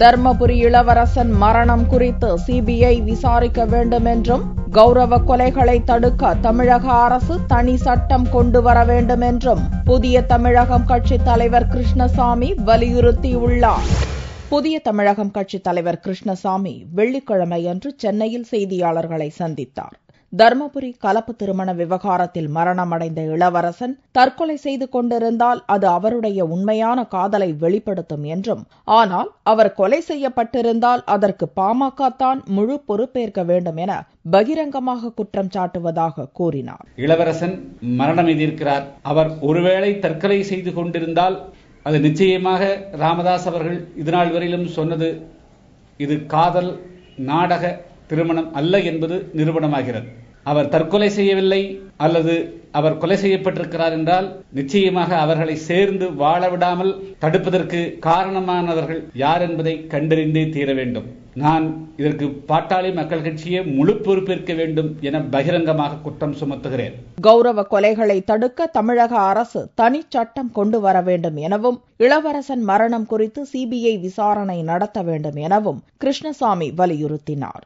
தர்மபுரி இளவரசன் மரணம் குறித்து சிபிஐ விசாரிக்க வேண்டும் என்றும், கௌரவ கொலைகளை தடுக்க தமிழக அரசு தனி சட்டம் கொண்டு வர வேண்டும் என்றும் புதிய தமிழகம் கட்சித் தலைவர் கிருஷ்ணசாமி வலியுறுத்தியுள்ளார். புதிய தமிழகம் கட்சித் தலைவர் கிருஷ்ணசாமி வெள்ளிக்கிழமையன்று சென்னையில் செய்தியாளர்களை சந்தித்தார். தர்மபுரி கலப்பு திருமண விவகாரத்தில் மரணமடைந்த இளவரசன் தற்கொலை செய்து கொண்டிருந்தால் அது அவருடைய உண்மையான காதலை வெளிப்படுத்தும் என்றும், ஆனால் அவர் கொலை செய்யப்பட்டிருந்தால் அதற்கு பாமக தான் முழு பொறுப்பேற்க வேண்டும் என பகிரங்கமாக குற்றம் சாட்டுவதாக கூறினார். இளவரசன் மரணமெய்திருக்கிறார். அவர் ஒருவேளை தற்கொலை செய்து கொண்டிருந்தால் அது நிச்சயமாக ராமதாஸ் அவர்கள் இதுநாள் வரையிலும் சொன்னது இது காதல் நாடக திருமணம் அல்ல என்பது நிரூபணமாகிறது. அவர் தற்கொலை செய்யவில்லை அல்லது அவர் கொலை செய்யப்பட்டிருக்கிறார் என்றால் நிச்சயமாக அவர்களை சேர்ந்து வாழ விடாமல் தடுப்பதற்கு காரணமானவர்கள் யார் என்பதை கண்டறிந்தே தீர வேண்டும். நான் இதற்கு பாட்டாளி மக்கள் கட்சியே முழு பொறுப்பேற்க வேண்டும் என பகிரங்கமாக குற்றம் சுமத்துகிறேன். கௌரவ கொலைகளை தடுக்க தமிழக அரசு தனி சட்டம் கொண்டு வர வேண்டும் எனவும், இளவரசன் மரணம் குறித்து சிபிஐ விசாரணை நடத்த வேண்டும் எனவும் கிருஷ்ணசாமி வலியுறுத்தினார்.